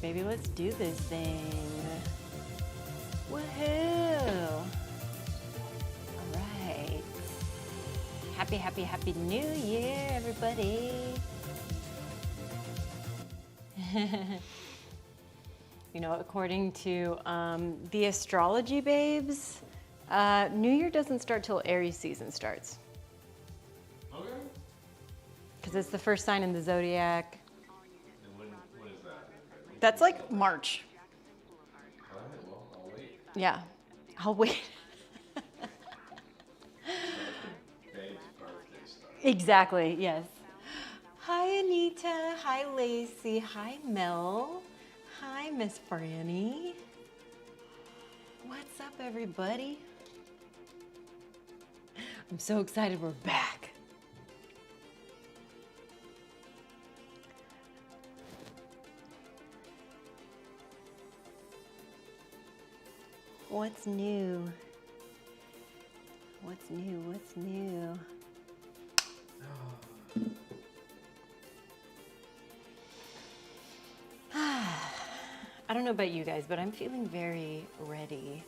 baby. Let's do this thing. Woohoo! All right. Happy, happy, happy New Year, everybody. You know, according to the astrology babes, New Year doesn't start till Aries season starts. Okay. Because it's the first sign in the zodiac. And when is that? That's like March. All right, well, I'll wait. Yeah, I'll wait. Babe's birthday starts. Exactly, yes. Hi, Anita. Hi, Lacey. Hi, Mel. Hi, Miss Franny. What's up, everybody? I'm so excited we're back. What's new? What's new? What's new? I don't know about you guys, but I'm feeling very ready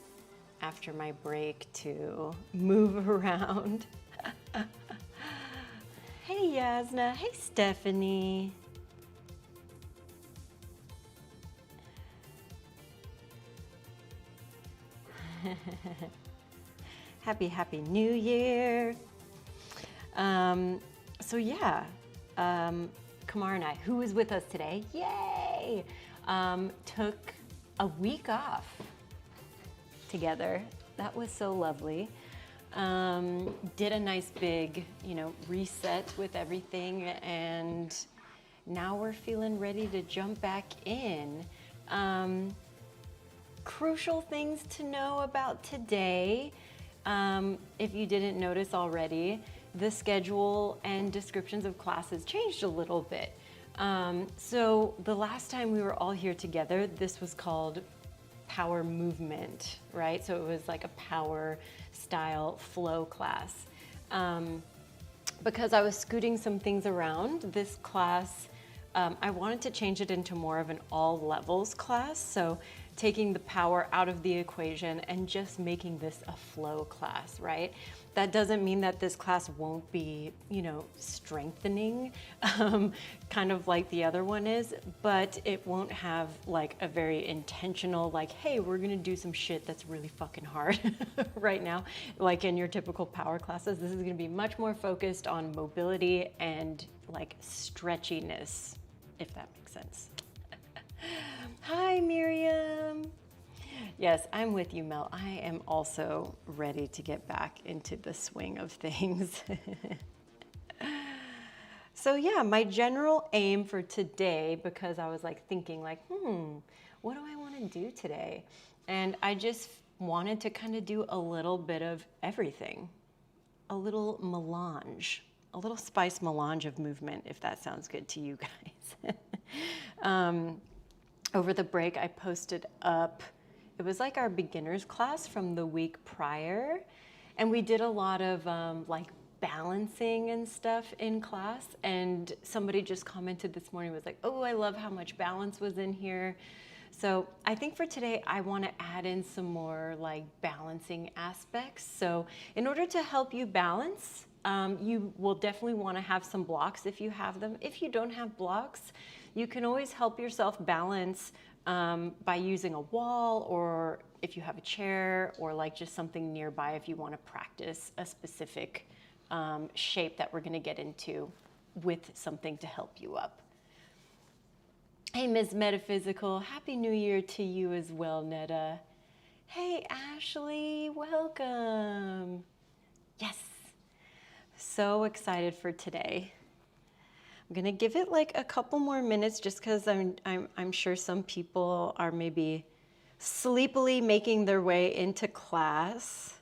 after my break to move around. Hey Yasna, hey Stephanie. Happy, happy New Year. So yeah, Kamar and I, who is with us today, yay, took a week off together. That was so lovely. Did a nice big, reset with everything, and now we're feeling ready to jump back in. Crucial things to know about today. If you didn't notice already, the schedule and descriptions of classes changed a little bit. So the last time we were all here together, this was called power movement, right? So it was like a power style flow class. Because I was scooting some things around, this class, I wanted to change it into more of an all levels class. So taking the power out of the equation and just making this a flow class, right? That doesn't mean that this class won't be, strengthening, kind of like the other one is, but it won't have like a very intentional, like, hey, we're gonna do some shit that's really fucking hard right now. Like in your typical power classes, this is gonna be much more focused on mobility and like stretchiness, if that makes sense. Hi, Miriam. Yes, I'm with you, Mel. I am also ready to get back into the swing of things. So yeah, my general aim for today, because I was like thinking like, what do I want to do today? And I just wanted to kind of do a little bit of everything, a little melange, a little spice melange of movement, if that sounds good to you guys. Over the break, I posted up, it was like our beginners class from the week prior. And we did a lot of like balancing and stuff in class. And somebody just commented this morning, was like, oh, I love how much balance was in here. So I think for today, I want to add in some more like balancing aspects. So in order to help you balance, you will definitely want to have some blocks if you have them. If you don't have blocks, you can always help yourself balance by using a wall, or if you have a chair, or like just something nearby if you want to practice a specific shape that we're going to get into with something to help you up. Hey, Ms. Metaphysical, Happy New Year to you as well, Netta. Hey, Ashley, welcome. Yes, so excited for today. I'm gonna give it like a couple more minutes just because I'm sure some people are maybe sleepily making their way into class.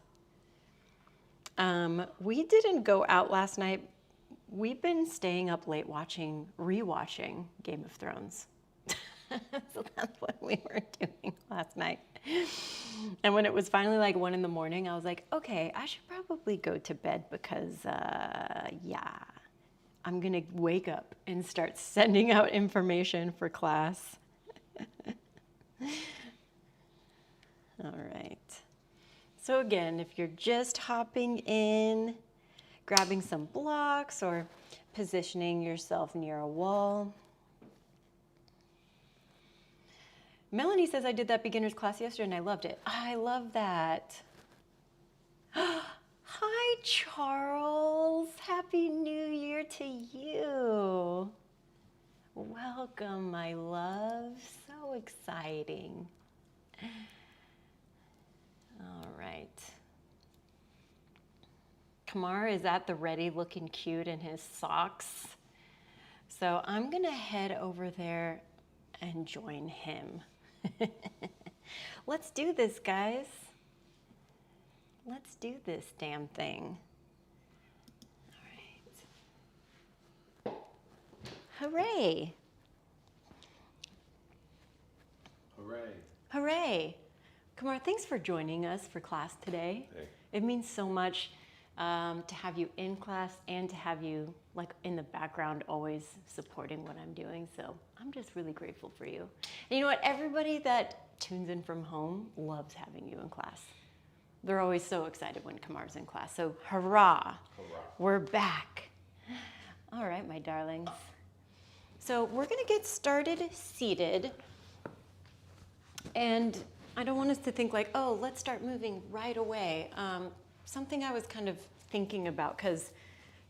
We didn't go out last night. We've been staying up late rewatching Game of Thrones. So that's what we were doing last night. And when it was finally like 1 a.m, I was like, okay, I should probably go to bed because, yeah, I'm gonna wake up and start sending out information for class. All right. So again, if you're just hopping in, grabbing some blocks or positioning yourself near a wall. Melanie says, I did that beginner's class yesterday and I loved it. I love that. Hi, Charles. Happy New Year to you. Welcome, my love. So exciting. All right. Kamar is at the ready looking cute in his socks. So I'm going to head over there and join him. Let's do this, guys. Let's do this damn thing. All right. Hooray. Hooray. Hooray. Kamar, thanks for joining us for class today. Hey. It means so much to have you in class and to have you like in the background always supporting what I'm doing. So I'm just really grateful for you. And you know what? Everybody that tunes in from home loves having you in class. They're always so excited when Kamar's in class. So hurrah. Hurrah. We're back. All right, my darlings. So we're going to get started seated. And I don't want us to think like, oh, let's start moving right away. Something I was kind of thinking about, because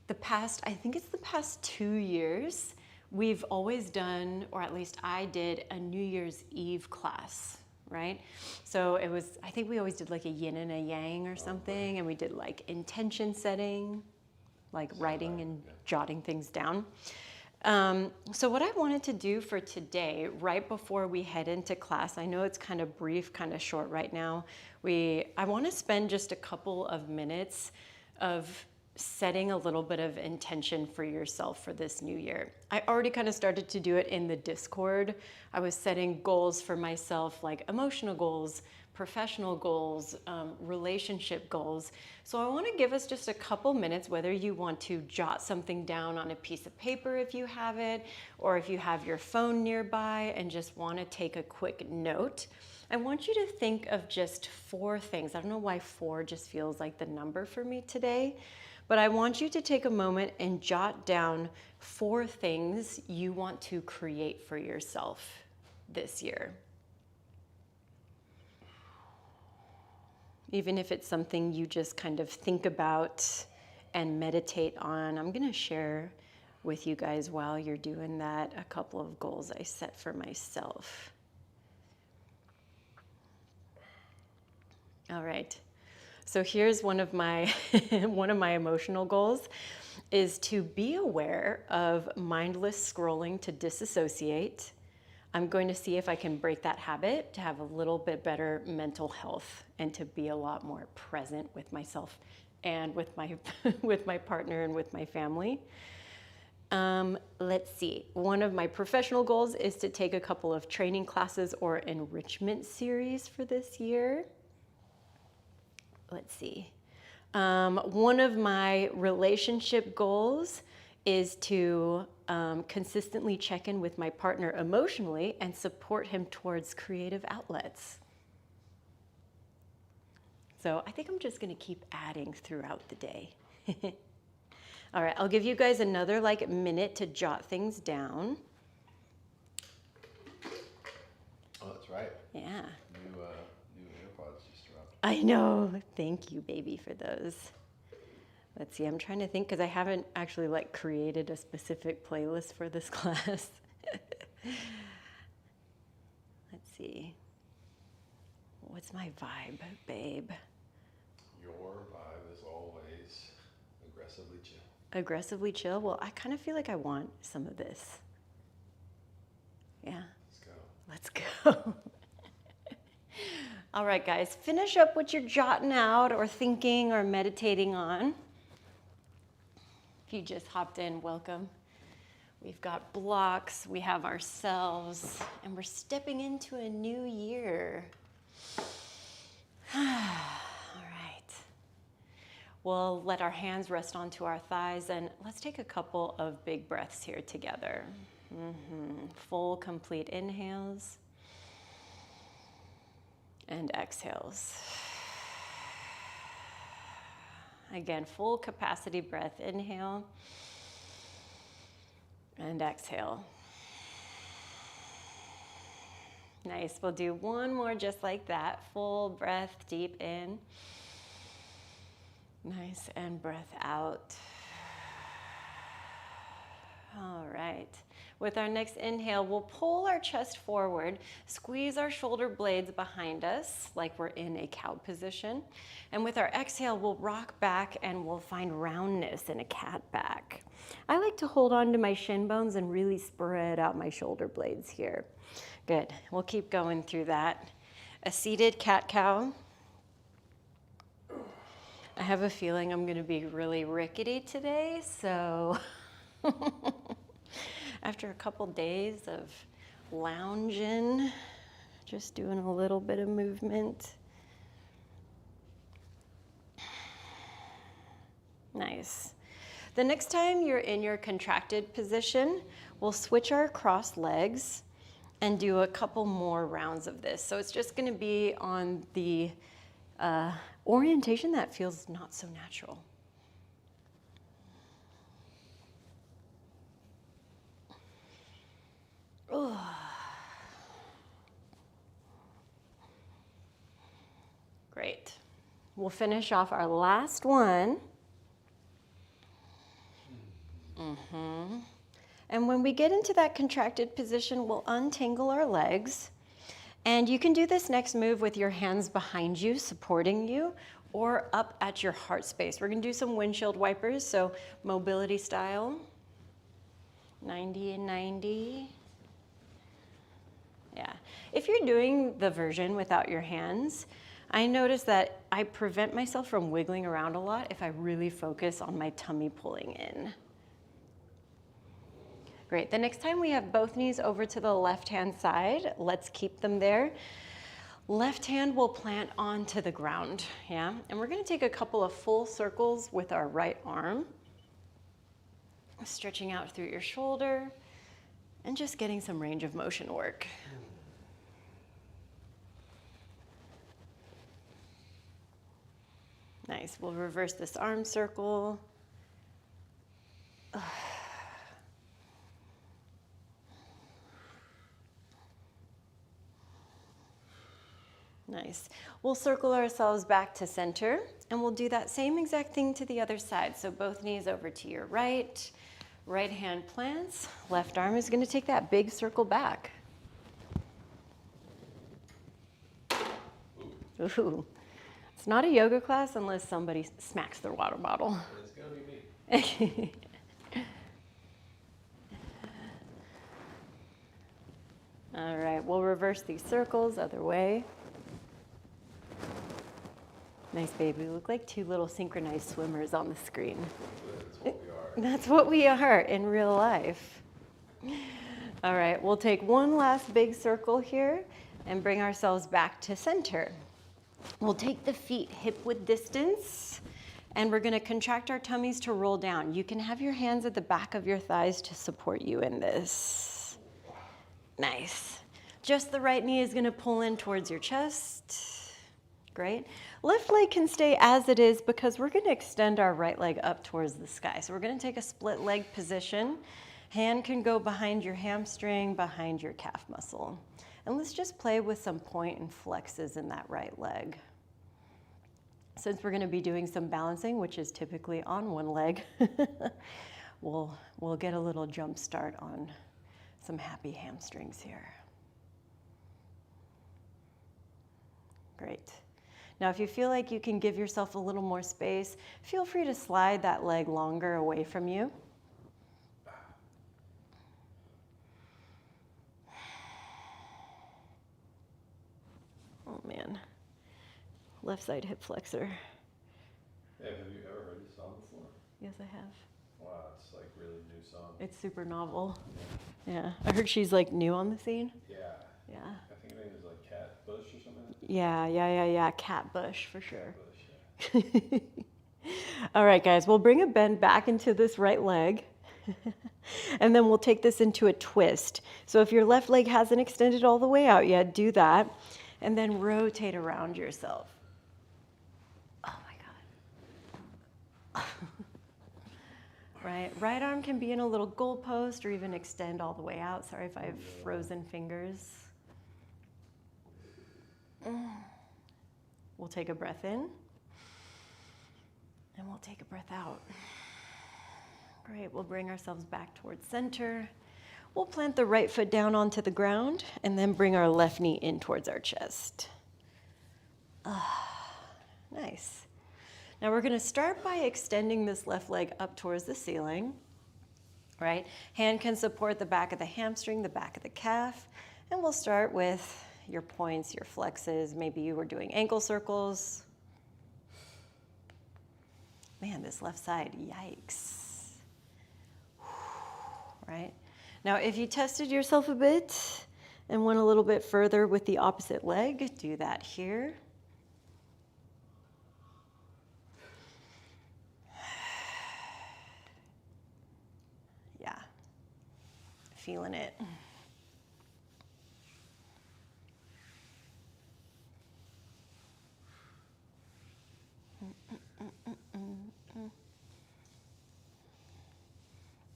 I think it's the past 2 years, we've always done, or at least I did, a New Year's Eve class, right? So it was, I think we always did like a yin and a yang or something, and we did like intention setting, like writing and jotting things down. So what I wanted to do for today, right before we head into class, I know it's kind of brief, kind of short right now. I want to spend just a couple of minutes of setting a little bit of intention for yourself for this new year. I already kind of started to do it in the Discord. I was setting goals for myself, like emotional goals, professional goals, relationship goals. So I want to give us just a couple minutes, whether you want to jot something down on a piece of paper if you have it, or if you have your phone nearby and just want to take a quick note. I want you to think of just 4 things. I don't know why 4 just feels like the number for me today, but I want you to take a moment and jot down 4 things you want to create for yourself this year. Even if it's something you just kind of think about and meditate on. I'm going to share with you guys while you're doing that a couple of goals I set for myself. All right. So here's one of my emotional goals is to be aware of mindless scrolling to disassociate. I'm going to see if I can break that habit to have a little bit better mental health and to be a lot more present with myself and with my with my partner and with my family. Let's see. One of my professional goals is to take a couple of training classes or enrichment series for this year. Let's see. One of my relationship goals is to consistently check in with my partner emotionally and support him towards creative outlets. So I think I'm just going to keep adding throughout the day. All right, I'll give you guys another minute to jot things down. Oh, that's right. Yeah. New AirPods just dropped. I know. Thank you, baby, for those. Let's see, I'm trying to think because I haven't actually created a specific playlist for this class. Let's see. What's my vibe, babe? Your vibe is always aggressively chill. Aggressively chill? Well, I kind of feel like I want some of this. Yeah. Let's go. Let's go. All right, guys, finish up what you're jotting out or thinking or meditating on. If you just hopped in, welcome. We've got blocks, we have ourselves, and we're stepping into a new year. All right. We'll let our hands rest onto our thighs, and let's take a couple of big breaths here together. Full, complete inhales. And exhales. Again, full capacity breath. Inhale and exhale. Nice. We'll do one more just like that. Full breath, deep in. Nice. And breath out. All right. With our next inhale, we'll pull our chest forward, squeeze our shoulder blades behind us like we're in a cow position. And with our exhale, we'll rock back and we'll find roundness in a cat back. I like to hold on to my shin bones and really spread out my shoulder blades here. Good. We'll keep going through that. A seated cat-cow. I have a feeling I'm going to be really rickety today, so after a couple days of lounging, just doing a little bit of movement. Nice. The next time you're in your contracted position, we'll switch our crossed legs and do a couple more rounds of this. So it's just going to be on the orientation that feels not so natural. Ugh. Great. We'll finish off our last one. And when we get into that contracted position, we'll untangle our legs. And you can do this next move with your hands behind you, supporting you, or up at your heart space. We're going to do some windshield wipers, so mobility style. 90 and 90. Yeah. If you're doing the version without your hands, I notice that I prevent myself from wiggling around a lot if I really focus on my tummy pulling in. Great. The next time we have both knees over to the left-hand side, let's keep them there. Left hand will plant onto the ground, yeah? And we're going to take a couple of full circles with our right arm, stretching out through your shoulder, and just getting some range of motion work. Nice. We'll reverse this arm circle. Nice. We'll circle ourselves back to center, and we'll do that same exact thing to the other side. So both knees over to your right, right hand plants, left arm is going to take that big circle back. Ooh. It's not a yoga class unless somebody smacks their water bottle. It's going to be me. All right, we'll reverse these circles, other way. Nice, baby. We look like two little synchronized swimmers on the screen. That's what we are. That's what we are in real life. All right, we'll take one last big circle here and bring ourselves back to center. We'll take the feet hip-width distance, and we're going to contract our tummies to roll down. You can have your hands at the back of your thighs to support you in this. Nice. Just the right knee is going to pull in towards your chest. Great. Left leg can stay as it is because we're going to extend our right leg up towards the sky. So we're going to take a split leg position. Hand can go behind your hamstring, behind your calf muscle. And let's just play with some point and flexes in that right leg. Since we're going to be doing some balancing, which is typically on one leg, we'll get a little jump start on some happy hamstrings here. Great. Now, if you feel like you can give yourself a little more space, feel free to slide that leg longer away from you. Oh man, left side hip flexor. Hey, have you ever heard this song before? Yes, I have. Wow, it's like really new song. It's super novel. Yeah, I heard she's like new on the scene. Yeah. Yeah. I think her name is like Cat Bush or something. Yeah. Cat Bush for sure. Bush, yeah. All right, guys, we'll bring a bend back into this right leg. And then we'll take this into a twist. So if your left leg hasn't extended all the way out yet, do that. And then rotate around yourself. Oh my God. Right arm can be in a little goalpost or even extend all the way out. Sorry if I have frozen fingers. We'll take a breath in. And we'll take a breath out. Great, we'll bring ourselves back towards center. We'll plant the right foot down onto the ground and then bring our left knee in towards our chest. Nice. Now we're gonna start by extending this left leg up towards the ceiling, right? Hand can support the back of the hamstring, the back of the calf, and we'll start with your points, your flexes. Maybe you were doing ankle circles. Man, this left side, yikes. Right? Now, if you tested yourself a bit and went a little bit further with the opposite leg, do that here. Yeah, feeling it.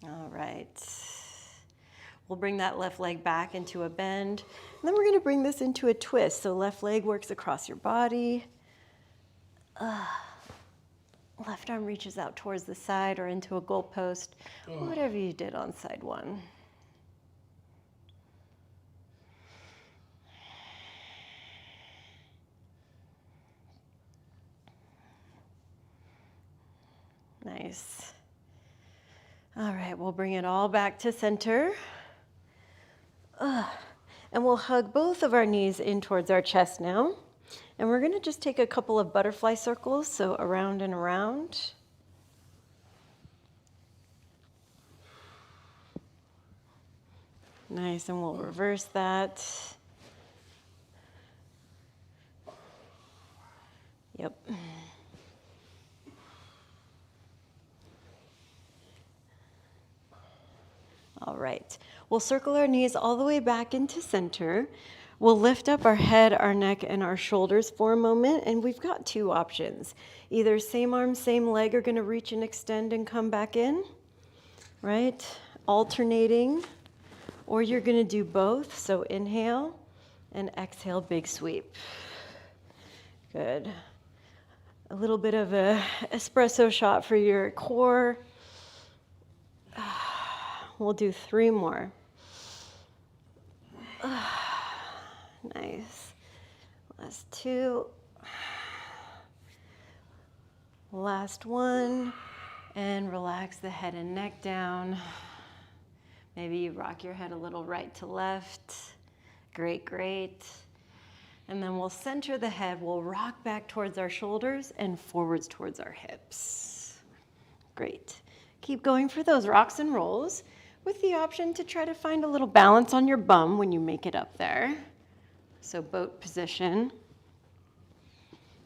All right. We'll bring that left leg back into a bend. And then we're going to bring this into a twist. So left leg works across your body. Left arm reaches out towards the side or into a goalpost. Whatever you did on side one. Nice. All right, we'll bring it all back to center. And we'll hug both of our knees in towards our chest now. And we're gonna just take a couple of butterfly circles, so around and around. Nice, and we'll reverse that. Yep. All right, we'll circle our knees all the way back into center. We'll lift up our head, our neck, and our shoulders for a moment, and we've got two options. Either same arm, same leg are gonna reach and extend and come back in, right? Alternating, or you're gonna do both. So inhale and exhale, big sweep. Good. A little bit of a espresso shot for your core. We'll do 3 more. Nice. Last 2. Last 1. And relax the head and neck down. Maybe you rock your head a little right to left. Great, great. And then we'll center the head. We'll rock back towards our shoulders and forwards towards our hips. Great. Keep going for those rocks and rolls, with the option to try to find a little balance on your bum when you make it up there. So boat position.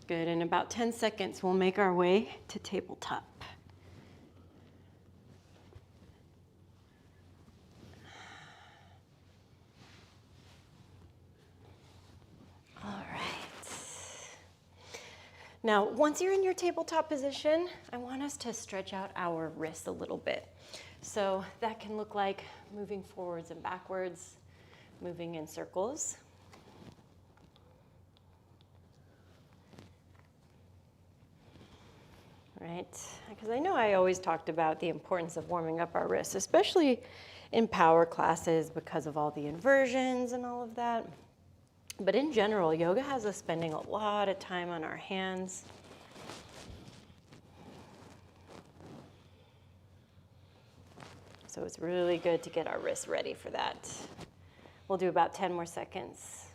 Good, in about 10 seconds, we'll make our way to tabletop. All right. Now, once you're in your tabletop position, I want us to stretch out our wrists a little bit. So that can look like moving forwards and backwards, moving in circles. Right? Because I know I always talked about the importance of warming up our wrists, especially in power classes because of all the inversions and all of that. But in general, yoga has us spending a lot of time on our hands. So it's really good to get our wrists ready for that. We'll do about 10 more seconds.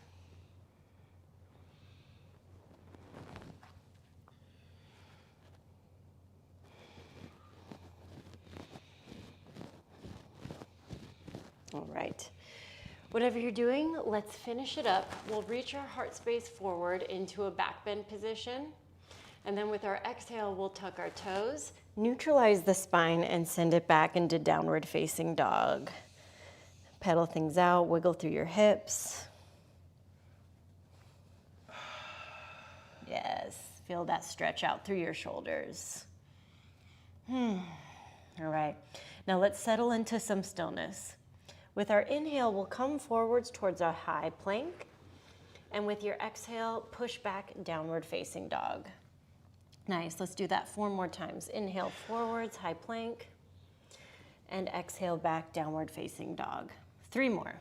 All right. Whatever you're doing, let's finish it up. We'll reach our heart space forward into a back bend position. And then with our exhale, we'll tuck our toes, neutralize the spine, and send it back into downward facing dog. Pedal things out, wiggle through your hips. Yes, feel that stretch out through your shoulders. All right, now let's settle into some stillness. With our inhale, we'll come forwards towards our high plank. And with your exhale, push back, downward facing dog. Nice, let's do that 4 more times. Inhale forwards, high plank. And exhale back, downward facing dog. 3 more.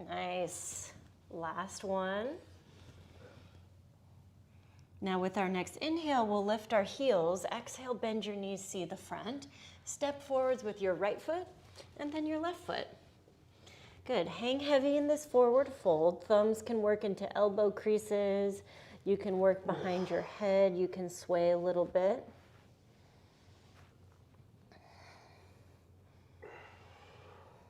Nice. Last one. Now with our next inhale, we'll lift our heels. Exhale, bend your knees, see the front. Step forwards with your right foot and then your left foot. Good, hang heavy in this forward fold. Thumbs can work into elbow creases. You can work behind your head. You can sway a little bit.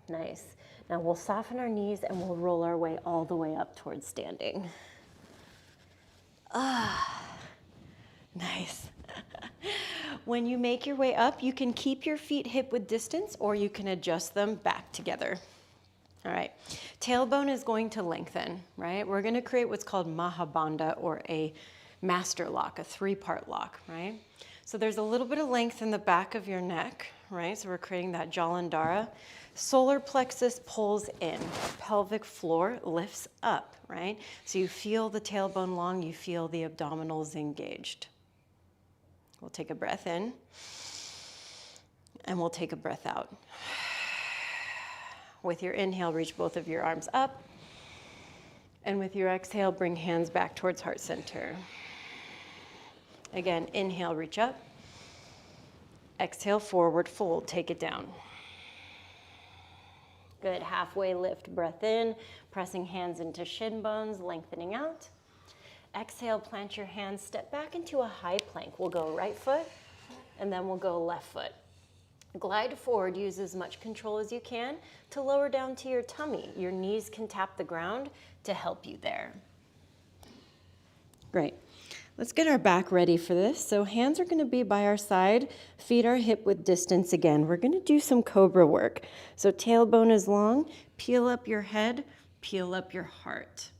Nice. Now we'll soften our knees and we'll roll our way all the way up towards standing. Nice. When you make your way up, you can keep your feet hip width distance or you can adjust them back together. All right, tailbone is going to lengthen, right? We're gonna create what's called Mahabandha or a master lock, a 3-part lock, right? So there's a little bit of length in the back of your neck, right? So we're creating that Jalandhara. Solar plexus pulls in, pelvic floor lifts up, right? So you feel the tailbone long, you feel the abdominals engaged. We'll take a breath in, and we'll take a breath out. With your inhale, reach both of your arms up, and with your exhale, bring hands back towards heart center. Again, inhale, reach up. Exhale, forward fold, take it down. Good, halfway lift, breath in, pressing hands into shin bones, lengthening out. Exhale, plant your hands, step back into a high plank. We'll go right foot, and then we'll go left foot. Glide forward, use as much control as you can to lower down to your tummy. Your knees can tap the ground to help you there. Great. Let's get our back ready for this. So hands are gonna be by our side, feet are hip width distance again. We're gonna do some cobra work. So tailbone is long, peel up your head, peel up your heart.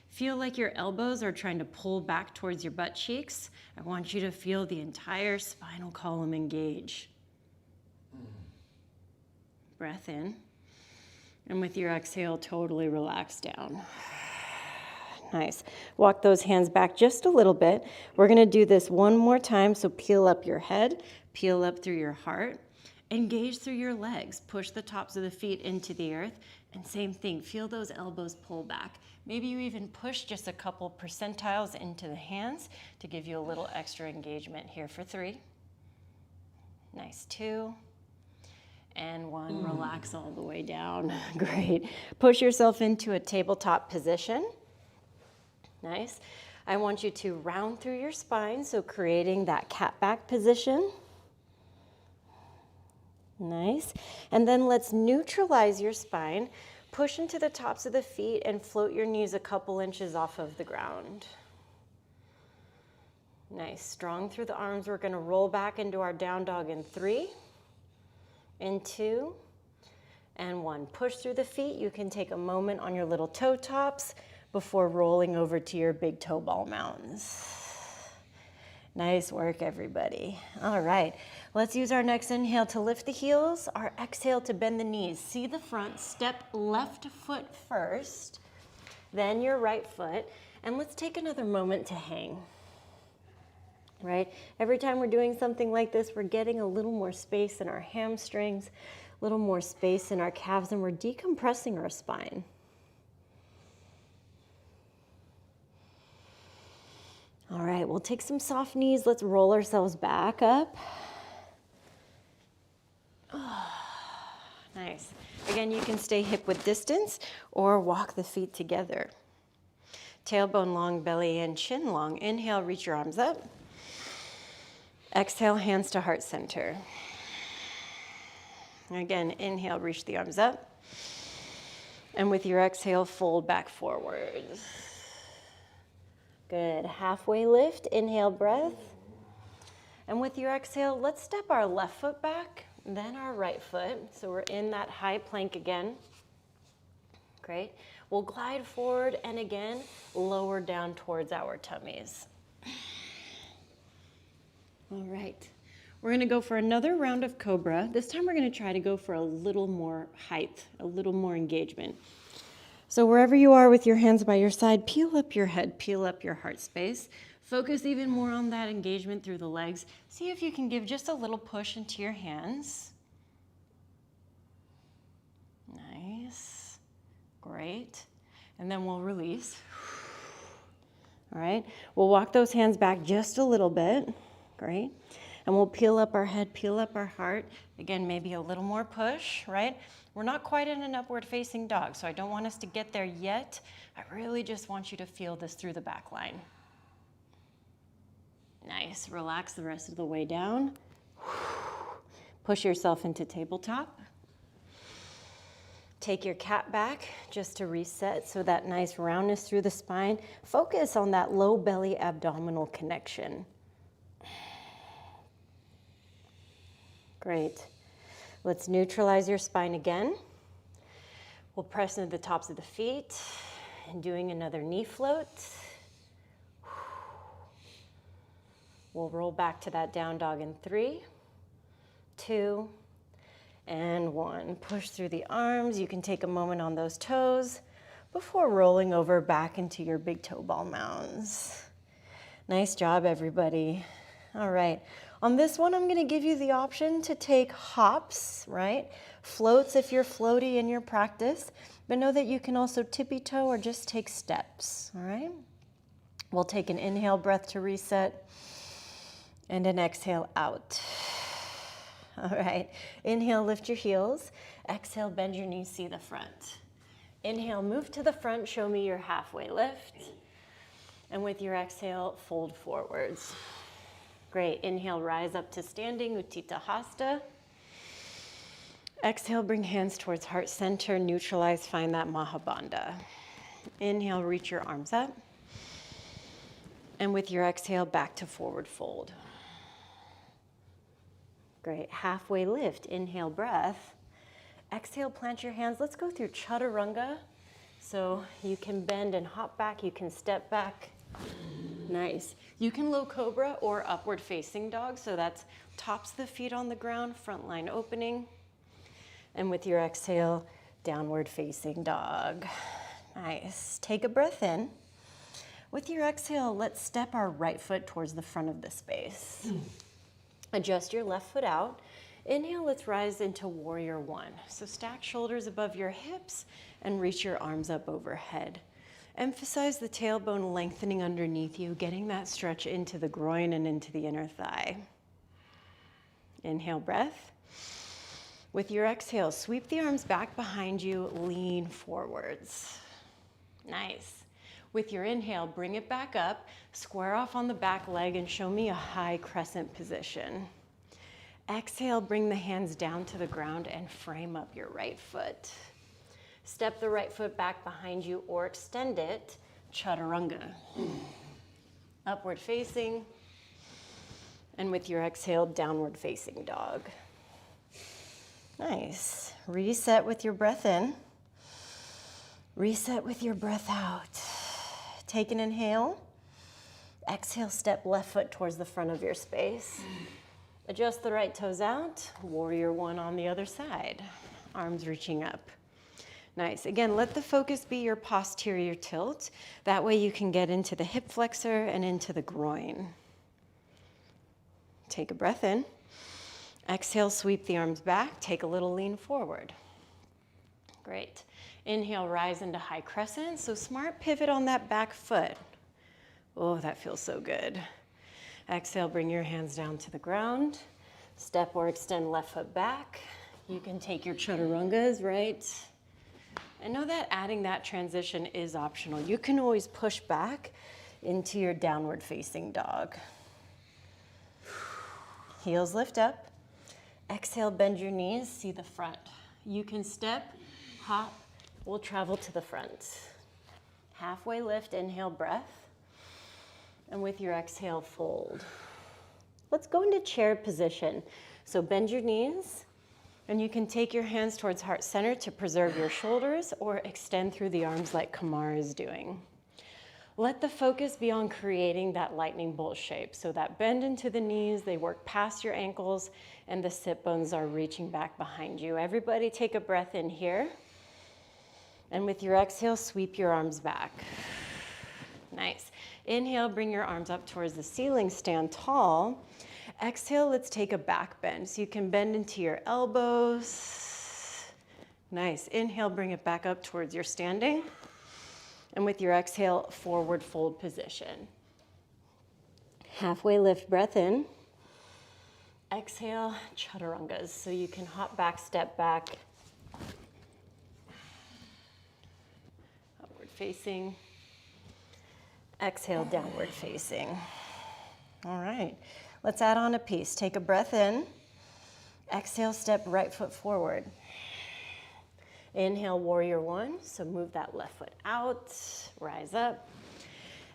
Feel like your elbows are trying to pull back towards your butt cheeks. I want you to feel the entire spinal column engage. Breath in. And with your exhale, totally relax down. Nice. Walk those hands back just a little bit. We're going to do this one more time. So peel up your head, peel up through your heart, engage through your legs. Push the tops of the feet into the earth. And same thing, feel those elbows pull back. Maybe you even push just a couple percentiles into the hands to give you a little extra engagement here for 3. Nice, 2. And 1, relax all the way down. Great. Push yourself into a tabletop position. Nice. I want you to round through your spine, so creating that cat back position. Nice. And then let's neutralize your spine. Push into the tops of the feet and float your knees a couple inches off of the ground. Nice. Strong through the arms. We're going to roll back into our down dog in 3, in 2, and 1. Push through the feet. You can take a moment on your little toe tops before rolling over to your big toe ball mountains. Nice work, everybody. All right, let's use our next inhale to lift the heels, our exhale to bend the knees. See the front, step left foot first, then your right foot, and let's take another moment to hang. Right? Every time we're doing something like this, we're getting a little more space in our hamstrings, a little more space in our calves, and we're decompressing our spine. All right, we'll take some soft knees. Let's roll ourselves back up. Oh, nice. Again, you can stay hip width distance or walk the feet together. Tailbone long, belly in, chin long. Inhale, reach your arms up. Exhale, hands to heart center. Again, inhale, reach the arms up. And with your exhale, fold back forward. Good, halfway lift, inhale breath. And with your exhale, let's step our left foot back, then our right foot. So we're in that high plank again. Great. We'll glide forward and again, lower down towards our tummies. All right. We're gonna go for another round of Cobra. This time we're gonna try to go for a little more height, a little more engagement. So wherever you are with your hands by your side, peel up your head, peel up your heart space. Focus even more on that engagement through the legs. See if you can give just a little push into your hands. Nice. Great. And then we'll release. All right. We'll walk those hands back just a little bit. Great. And we'll peel up our head, peel up our heart. Again, maybe a little more push, right? We're not quite in an upward facing dog, so I don't want us to get there yet. I really just want you to feel this through the back line. Nice. Relax the rest of the way down. Push yourself into tabletop. Take your cat back just to reset, so that nice roundness through the spine. Focus on that low belly abdominal connection. Great. Let's neutralize your spine again. We'll press into the tops of the feet and doing another knee float. We'll roll back to that down dog in 3, 2, and 1. Push through the arms. You can take a moment on those toes before rolling over back into your big toe ball mounds. Nice job, everybody. All right. On this one, I'm going to give you the option to take hops, right? Floats if you're floaty in your practice, but know that you can also tippy toe or just take steps, all right? We'll take an inhale breath to reset and an exhale out. All right. Inhale, lift your heels. Exhale, bend your knees, see the front. Inhale, move to the front, show me your halfway lift. And with your exhale, fold forwards. Great. Inhale, rise up to standing, Utthita Hasta. Exhale, bring hands towards heart center, neutralize, find that Mahabandha. Inhale, reach your arms up. And with your exhale, back to forward fold. Great. Halfway lift. Inhale, breath. Exhale, plant your hands. Let's go through Chaturanga. So you can bend and hop back. You can step back. Nice. You can low cobra or upward facing dog. So that's tops of the feet on the ground, front line opening. And with your exhale, downward facing dog. Nice. Take a breath in. With your exhale, let's step our right foot towards the front of the space. Adjust your left foot out. Inhale, let's rise into warrior one. So stack shoulders above your hips and reach your arms up overhead. Emphasize the tailbone lengthening underneath you, getting that stretch into the groin and into the inner thigh. Inhale, breath. With your exhale, sweep the arms back behind you, lean forwards. Nice. With your inhale, bring it back up, square off on the back leg and show me a high crescent position. Exhale, bring the hands down to the ground and frame up your right foot. Step the right foot back behind you or extend it, Chaturanga. Upward facing, and with your exhale, downward facing dog. Nice. Reset with your breath in. Reset with your breath out. Take an inhale. Exhale, step left foot towards the front of your space. Adjust the right toes out. Warrior one on the other side. Arms reaching up. Nice. Again, let the focus be your posterior tilt. That way you can get into the hip flexor and into the groin. Take a breath in. Exhale, sweep the arms back. Take a little lean forward. Great. Inhale, rise into high crescent. So smart pivot on that back foot. Oh, that feels so good. Exhale, bring your hands down to the ground. Step or extend left foot back. You can take your chaturangas, right? And know that adding that transition is optional. You can always push back into your downward facing dog. Heels lift up. Exhale, bend your knees, see the front. You can step, hop, we'll travel to the front. Halfway lift, inhale, breath. And with your exhale, fold. Let's go into chair position. So bend your knees, And you can take your hands towards heart center to preserve your shoulders or extend through the arms like Kumar is doing. Let the focus be on creating that lightning bolt shape. So that bend into the knees, they work past your ankles, and the sit bones are reaching back behind you. Everybody take a breath in here. And with your exhale, sweep your arms back. Nice. Inhale, bring your arms up towards the ceiling, stand tall. Exhale, let's take a back bend. So you can bend into your elbows. Nice. Inhale, bring it back up towards your standing. And with your exhale, forward fold position. Halfway lift, breath in. Exhale, chaturangas. So you can hop back, step back. Upward facing. Exhale, downward facing. All right, let's add on a piece. Take a breath in. Exhale, step right foot forward. Inhale, warrior one. So move that left foot out, rise up.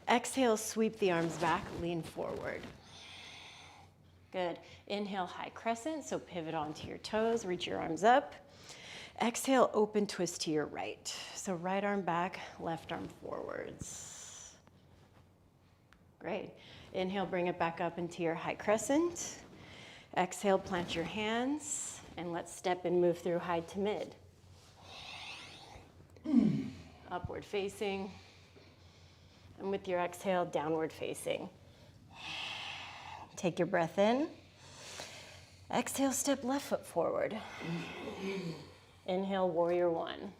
Exhale, sweep the arms back, lean forward. Good. Inhale, high crescent. So pivot onto your toes, reach your arms up. Exhale, open twist to your right. So right arm back, left arm forwards. Great. Inhale, bring it back up into your high crescent. Exhale, plant your hands, and let's step and move through high to mid. Upward facing. And with your exhale, downward facing. Take your breath in. Exhale, step left foot forward. Inhale, warrior one.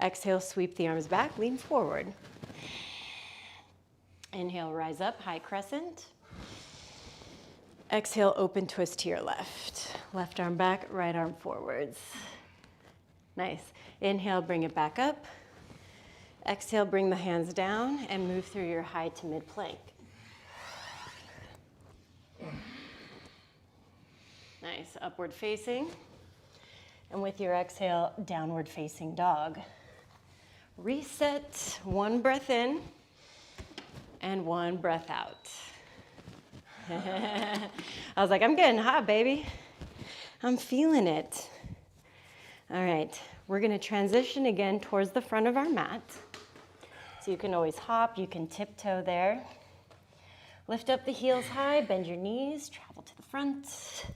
Exhale, sweep the arms back, lean forward. Inhale, rise up, high crescent. Exhale, open twist to your left. Left arm back, right arm forwards. Nice. Inhale, bring it back up. Exhale, bring the hands down and move through your high to mid plank. Nice. Upward facing. And with your exhale, downward facing dog. Reset. One breath in and one breath out. I was like, I'm getting hot, baby. I'm feeling it. All right, we're gonna transition again towards the front of our mat. So you can always hop, you can tiptoe there. Lift up the heels high, bend your knees, travel to the front.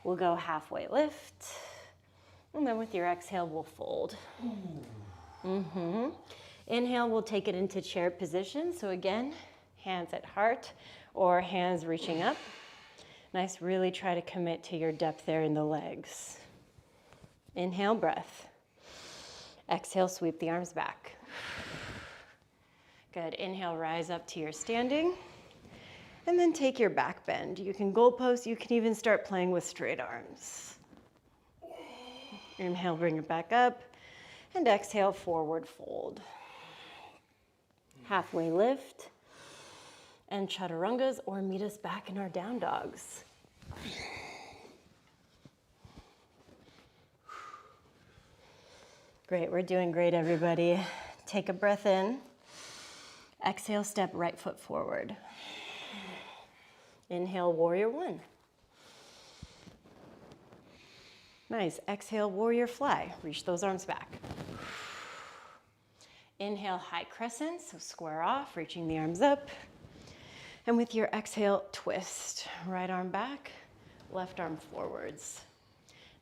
We'll go halfway lift. And then with your exhale, we'll fold. Inhale, we'll take it into chair position. So again, hands at heart or hands reaching up. Nice, really try to commit to your depth there in the legs. Inhale, breath. Exhale, sweep the arms back. Good. Inhale, rise up to your standing. And then take your back bend. You can goalpost, you can even start playing with straight arms. Inhale, bring it back up. And exhale, forward fold. Halfway lift. And chaturangas, or meet us back in our down dogs. Great, we're doing great, everybody. Take a breath in. Exhale, step right foot forward. Inhale, warrior one. Nice, exhale, warrior fly. Reach those arms back. Inhale, high crescent, so square off, reaching the arms up. And with your exhale, twist. Right arm back, left arm forwards.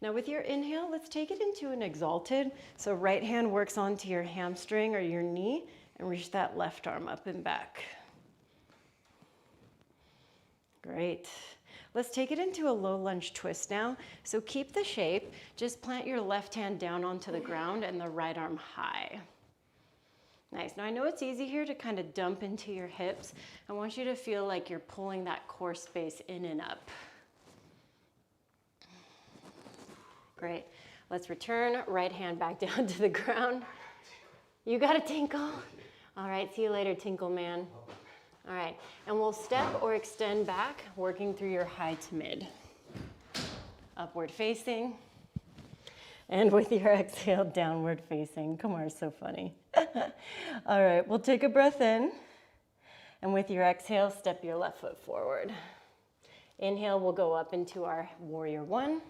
Now with your inhale, let's take it into an exalted. So right hand works onto your hamstring or your knee and reach that left arm up and back. Great. Let's take it into a low lunge twist now. So keep the shape, just plant your left hand down onto the ground and the right arm high. Nice. Now I know it's easy here to kind of dump into your hips. I want you to feel like you're pulling that core space in and up. Great. Let's return, right hand back down to the ground. You got a tinkle? All right, see you later, tinkle man. All right, and we'll step or extend back, working through your high to mid. Upward facing. And with your exhale, downward facing. Kumar's so funny. All right, we'll take a breath in. And with your exhale, step your left foot forward. Inhale, we'll go up into our warrior one.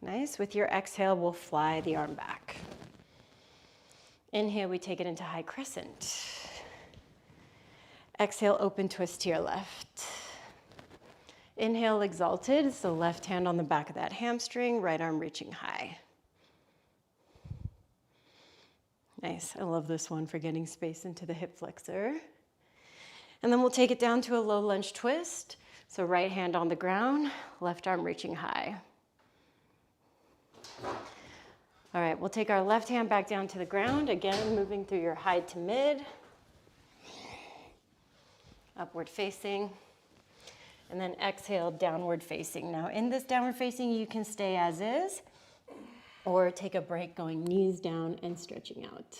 Nice. With your exhale, we'll fly the arm back. Inhale, we take it into high crescent. Exhale, open twist to your left. Inhale, exalted, so left hand on the back of that hamstring, right arm reaching high. Nice, I love this one for getting space into the hip flexor. And then we'll take it down to a low lunge twist. So right hand on the ground, left arm reaching high. All right, we'll take our left hand back down to the ground, again, moving through your high to mid. Upward facing. And then exhale, downward facing. Now in this downward facing, you can stay as is, or take a break going knees down and stretching out.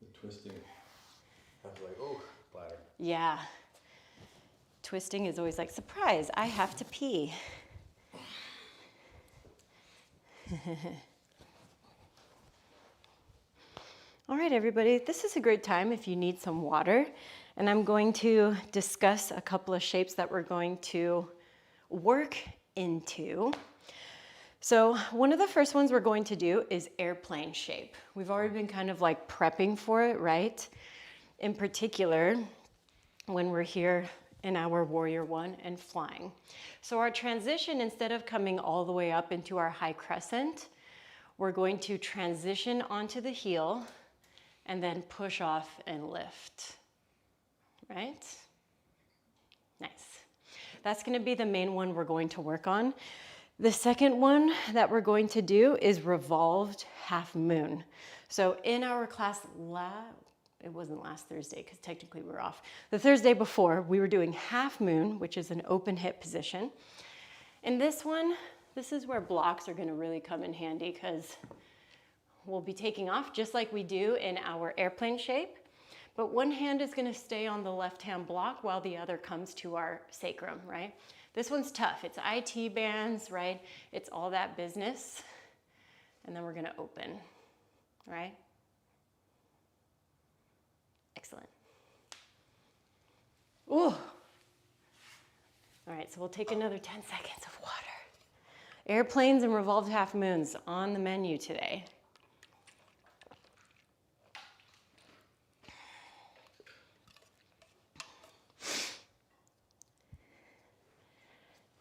The twisting, I was like, oh, bladder. Yeah. Twisting is always like, surprise, I have to pee. All right, everybody, this is a great time if you need some water. And I'm going to discuss a couple of shapes that we're going to work into. So one of the first ones we're going to do is airplane shape. We've already been kind of like prepping for it, right? In particular, when we're here in our warrior one and flying. So our transition, instead of coming all the way up into our high crescent, we're going to transition onto the heel and then push off and lift, right? Nice. That's gonna be the main one we're going to work on. The second one that we're going to do is revolved half moon. So in our class, it wasn't last Thursday because technically we were off. The Thursday before, we were doing half moon, which is an open hip position. In this one, this is where blocks are gonna really come in handy because we'll be taking off just like we do in our airplane shape, but one hand is gonna stay on the left-hand block while the other comes to our sacrum, right? This one's tough. It's IT bands, right? It's all that business. And then we're gonna open, right? Excellent. Ooh. All right, so we'll take another 10 seconds of water. Airplanes and revolved half moons on the menu today.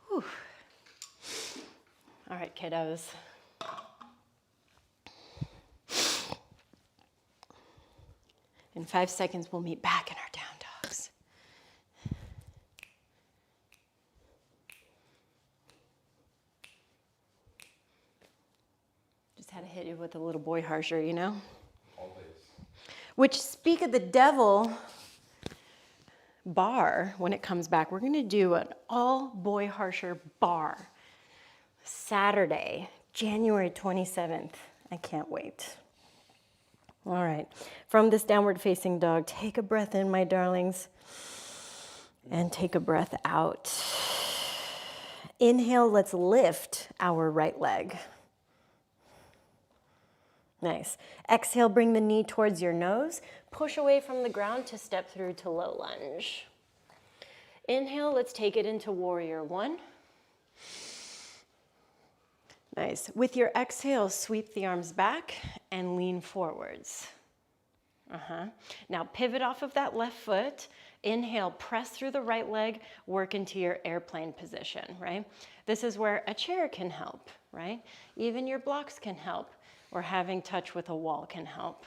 Whew. All right, kiddos. In 5 seconds, we'll meet back in our down dogs. Just had to hit you with a little boy harsher, you know? Always. Which, speak of the devil bar, when it comes back, we're gonna do an all boy harsher bar. Saturday, January 27th. I can't wait. All right, from this downward facing dog, take a breath in, my darlings, and take a breath out. Inhale, let's lift our right leg. Nice. Exhale, bring the knee towards your nose. Push away from the ground to step through to low lunge. Inhale, let's take it into warrior one. Nice. With your exhale, sweep the arms back and lean forwards. Now pivot off of that left foot. Inhale, press through the right leg, work into your airplane position, right? This is where a chair can help, right? Even your blocks can help, or having touch with a wall can help.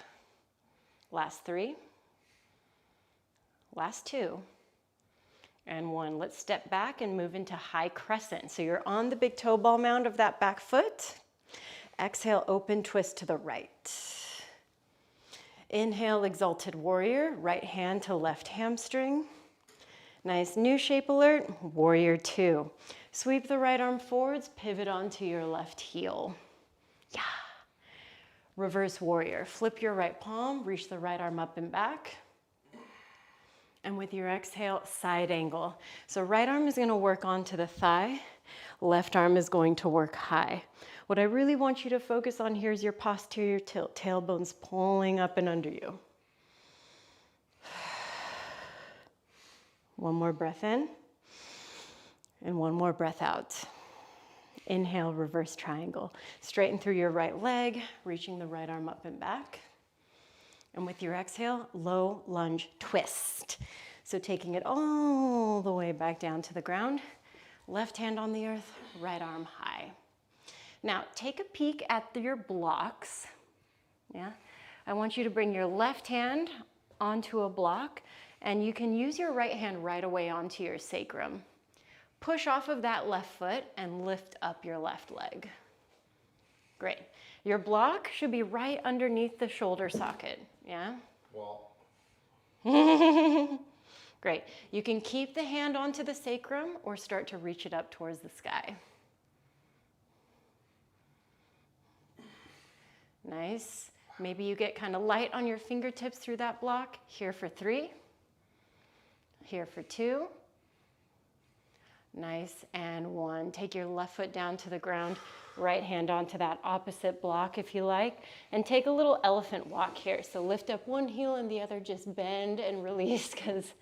Last 3. Last 2. And 1. Let's step back and move into high crescent. So you're on the big toe ball mound of that back foot. Exhale, open twist to the right. Inhale, exalted warrior, right hand to left hamstring. Nice new shape alert, warrior 2. Sweep the right arm forwards, pivot onto your left heel. Yeah. Reverse warrior, flip your right palm, reach the right arm up and back. And with your exhale, side angle. So right arm is gonna work onto the thigh, left arm is going to work high. What I really want you to focus on here is your posterior tilt, tailbone's pulling up and under you. One more breath in, and one more breath out. Inhale, reverse triangle. Straighten through your right leg, reaching the right arm up and back. And with your exhale, low lunge twist. So taking it all the way back down to the ground, left hand on the earth, right arm high. Now, take a peek at your blocks. Yeah, I want you to bring your left hand onto a block, and you can use your right hand right away onto your sacrum. Push off of that left foot and lift up your left leg. Great. Your block should be right underneath the shoulder socket, yeah? Well. Great. You can keep the hand onto the sacrum or start to reach it up towards the sky. Nice. Maybe you get kind of light on your fingertips through that block. Here for 3. Here for 2. Nice, and 1. Take your left foot down to the ground, right hand onto that opposite block if you like, and take a little elephant walk here. So lift up one heel and the other, just bend and release, because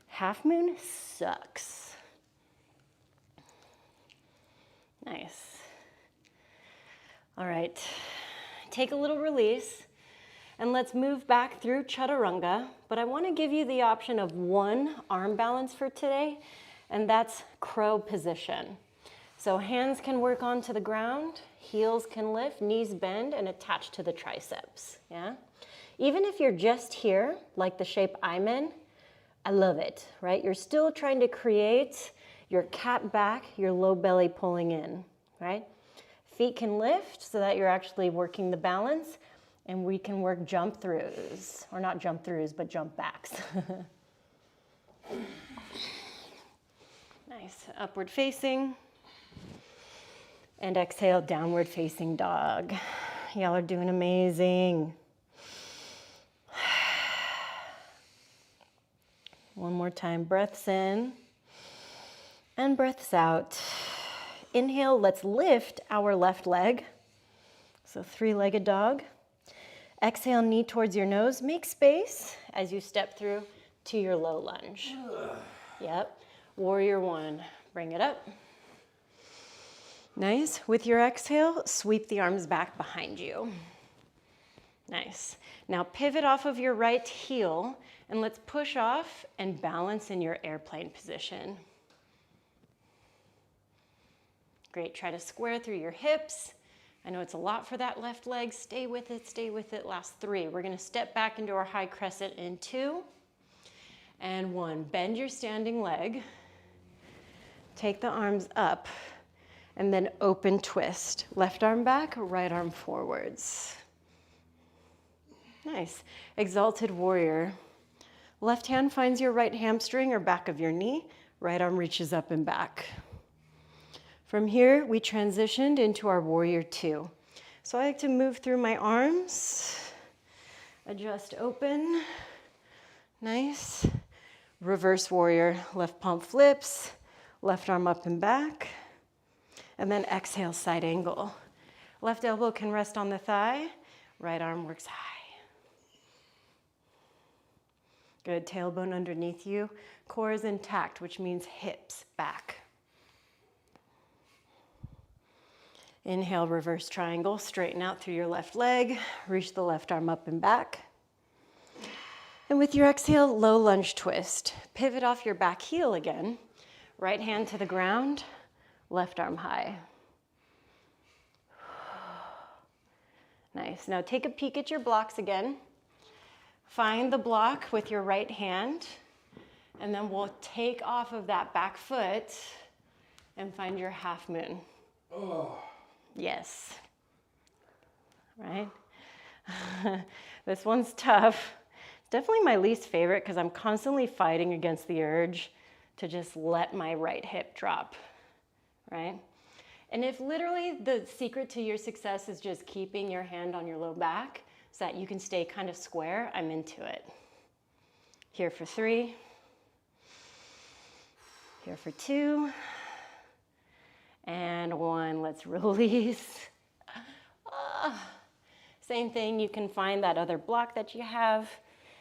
half moon sucks. Nice. All right, take a little release, and let's move back through chaturanga, but I want to give you the option of one arm balance for today, and that's crow position. So hands can work onto the ground, heels can lift, knees bend and attach to the triceps, yeah? Even if you're just here, like the shape I'm in, I love it, right? You're still trying to create your cat back, your low belly pulling in, right? Feet can lift so that you're actually working the balance, and we can work jump throughs, or not jump throughs, but jump backs. Nice, upward facing, and exhale, downward facing dog. Y'all are doing amazing. One more time, breaths in and breaths out. Inhale, let's lift our left leg. So 3-legged dog. Exhale, knee towards your nose. Make space as you step through to your low lunge. Yep. Warrior 1, bring it up. Nice. With your exhale, sweep the arms back behind you. Nice. Now pivot off of your right heel and let's push off and balance in your airplane position. Great. Try to square through your hips. I know it's a lot for that left leg. Stay with it, stay with it. Last 3. We're going to step back into our high crescent in 2 and 1. Bend your standing leg. Take the arms up and then open twist. Left arm back, right arm forwards. Nice. Exalted warrior. Left hand finds your right hamstring or back of your knee. Right arm reaches up and back. From here, we transitioned into our warrior 2. So I like to move through my arms, adjust open. Nice. Reverse warrior. Left palm flips. Left arm up and back, and then exhale, side angle. Left elbow can rest on the thigh, right arm works high. Good, tailbone underneath you. Core is intact, which means hips back. Inhale, reverse triangle, straighten out through your left leg, reach the left arm up and back. And with your exhale, low lunge twist. Pivot off your back heel again. Right hand to the ground, left arm high. Nice. Now take a peek at your blocks again. Find the block with your right hand, and then we'll take off of that back foot and find your half moon. Oh. Yes. Right? This one's tough. It's definitely my least favorite because I'm constantly fighting against the urge to just let my right hip drop, right? And if literally the secret to your success is just keeping your hand on your low back so that you can stay kind of square, I'm into it. Here for 3. Here for 2. And 1, let's release. Same thing, you can find that other block that you have.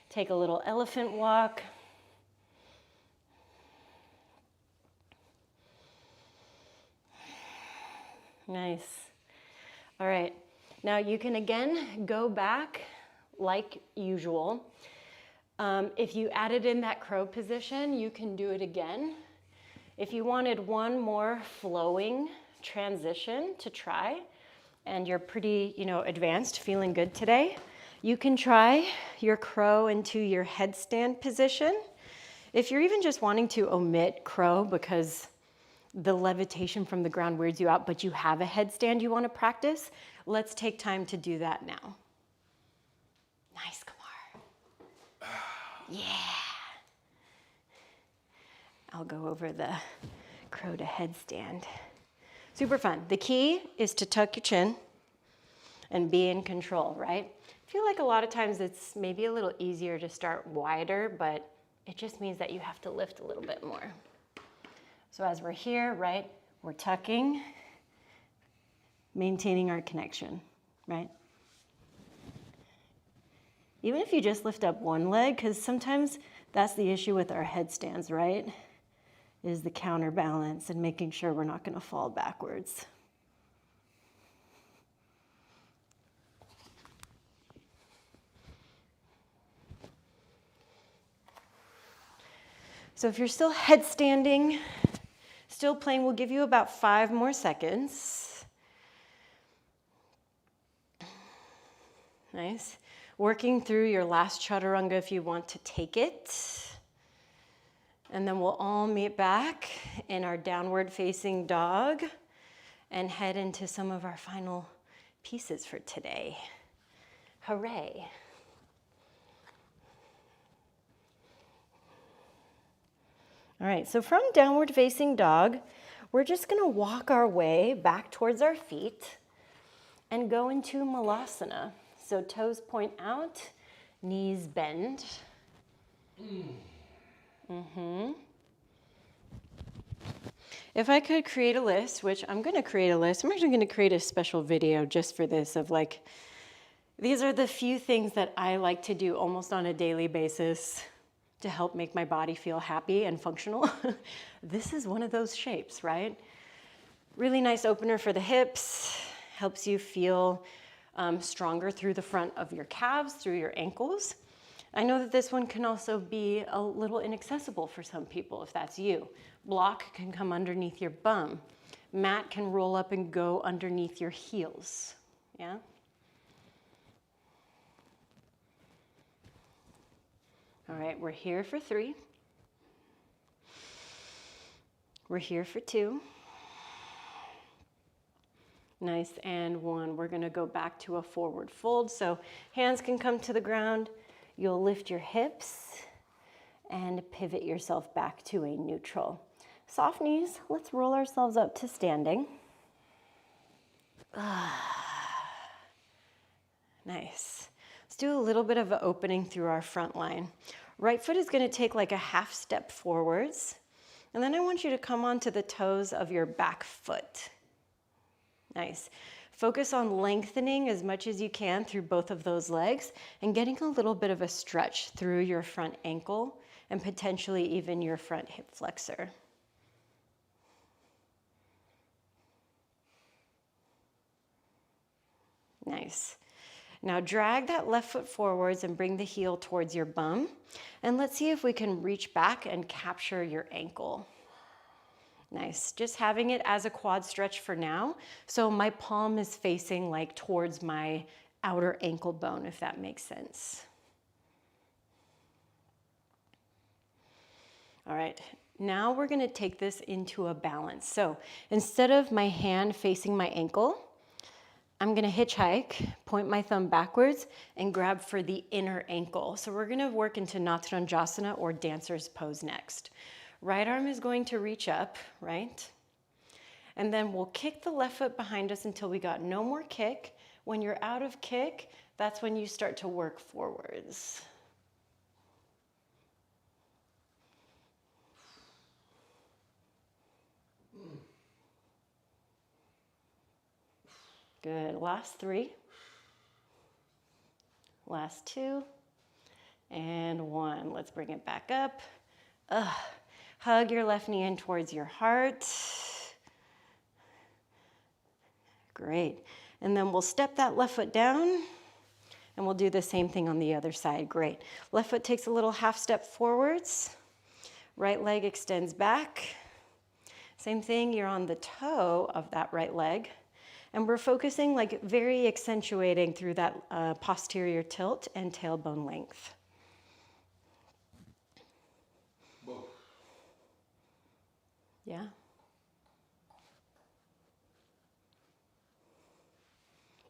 Take a little elephant walk. Nice. All right. Now you can again go back like usual. If you added in that crow position, you can do it again. If you wanted one more flowing transition to try, and you're pretty, advanced, feeling good today, you can try your crow into your headstand position. If you're even just wanting to omit crow because the levitation from the ground weirds you out, but you have a headstand you want to practice, let's take time to do that now. Nice, Kumar. Yeah. I'll go over the crow to headstand. Super fun. The key is to tuck your chin and be in control, right? I feel like a lot of times it's maybe a little easier to start wider, but it just means that you have to lift a little bit more. So as we're here, right, we're tucking, maintaining our connection, right? Even if you just lift up one leg, because sometimes that's the issue with our headstands, right? Is the counterbalance and making sure we're not going to fall backwards. So if you're still headstanding, still playing, we'll give you about 5 more seconds. Nice. Working through your last chaturanga if you want to take it. And then we'll all meet back in our downward facing dog and head into some of our final pieces for today. Hooray. All right, so from downward facing dog, we're just gonna walk our way back towards our feet and go into malasana. So toes point out, knees bend. If I could create a list, which I'm gonna create a list, I'm actually gonna create a special video just for this of these are the few things that I like to do almost on a daily basis to help make my body feel happy and functional. This is one of those shapes, right? Really nice opener for the hips, helps you feel stronger through the front of your calves, through your ankles. I know that this one can also be a little inaccessible for some people, if that's you. Block can come underneath your bum. Mat can roll up and go underneath your heels, yeah? All right, we're here for 3. We're here for 2. Nice, and 1. We're gonna go back to a forward fold. So hands can come to the ground. You'll lift your hips and pivot yourself back to a neutral. Soft knees, let's roll ourselves up to standing. Nice. Let's do a little bit of an opening through our front line. Right foot is gonna take like a half step forwards. And then I want you to come onto the toes of your back foot. Nice. Focus on lengthening as much as you can through both of those legs and getting a little bit of a stretch through your front ankle and potentially even your front hip flexor. Nice. Now drag that left foot forwards and bring the heel towards your bum. And let's see if we can reach back and capture your ankle. Nice, just having it as a quad stretch for now. So my palm is facing like towards my outer ankle bone, if that makes sense. All right, now we're gonna take this into a balance. So instead of my hand facing my ankle, I'm gonna hitchhike, point my thumb backwards, and grab for the inner ankle. So we're gonna work into Natranjasana or dancer's pose next. Right arm is going to reach up, right? And then we'll kick the left foot behind us until we got no more kick. When you're out of kick, that's when you start to work forwards. Good, last 3. Last 2. And 1, let's bring it back up. Hug your left knee in towards your heart. Great. And then we'll step that left foot down, and we'll do the same thing on the other side. Great. Left foot takes a little half step forwards. Right leg extends back. Same thing, you're on the toe of that right leg. And we're focusing, like very accentuating through that posterior tilt and tailbone length. Whoa. Yeah.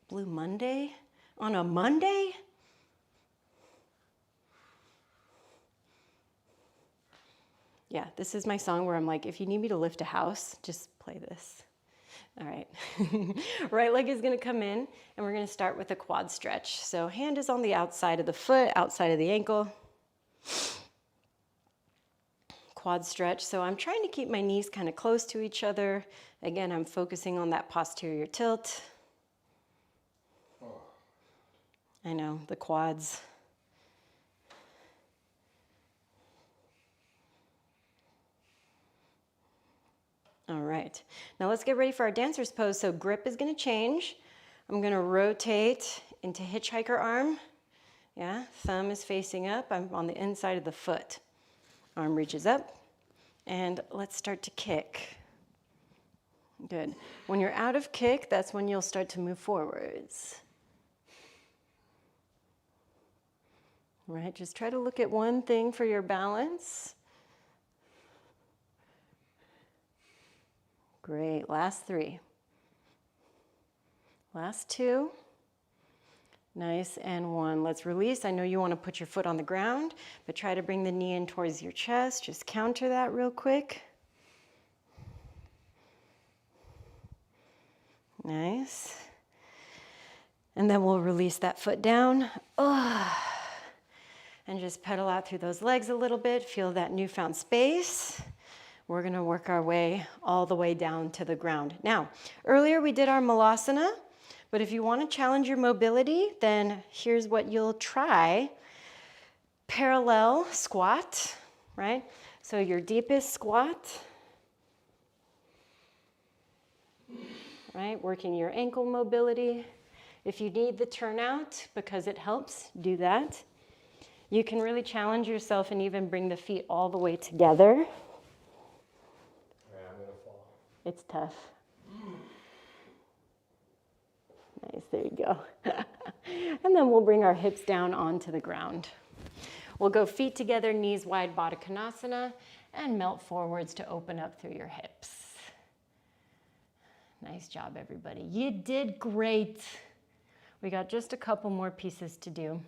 Blue Monday? On a Monday? Yeah, this is my song where I'm like, if you need me to lift a house, just play this. All right. Right leg is going to come in, and we're going to start with a quad stretch. So hand is on the outside of the foot, outside of the ankle. Quad stretch. So I'm trying to keep my knees kind of close to each other. Again, I'm focusing on that posterior tilt. Oh. I know, the quads. All right, now let's get ready for our dancer's pose. So grip is gonna change. I'm gonna rotate into hitchhiker arm. Yeah, thumb is facing up. I'm on the inside of the foot. Arm reaches up, and let's start to kick. Good. When you're out of kick, that's when you'll start to move forwards. All right, just try to look at one thing for your balance. Great, last 3. Last 2. Nice, and 1. Let's release. I know you want to put your foot on the ground, but try to bring the knee in towards your chest. Just counter that real quick. Nice. And then we'll release that foot down. And just pedal out through those legs a little bit. Feel that newfound space. We're going to work our way all the way down to the ground. Now, earlier we did our malasana, but if you want to challenge your mobility, then here's what you'll try. Parallel squat, right? So your deepest squat, right? Working your ankle mobility. If you need the turnout because it helps, do that. You can really challenge yourself and even bring the feet all the way together. I'm gonna fall. It's tough. Nice, there you go. And then we'll bring our hips down onto the ground. We'll go feet together, knees wide, Baddha Konasana, and melt forwards to open up through your hips. Nice job, everybody. You did great. We got just a couple more pieces to do.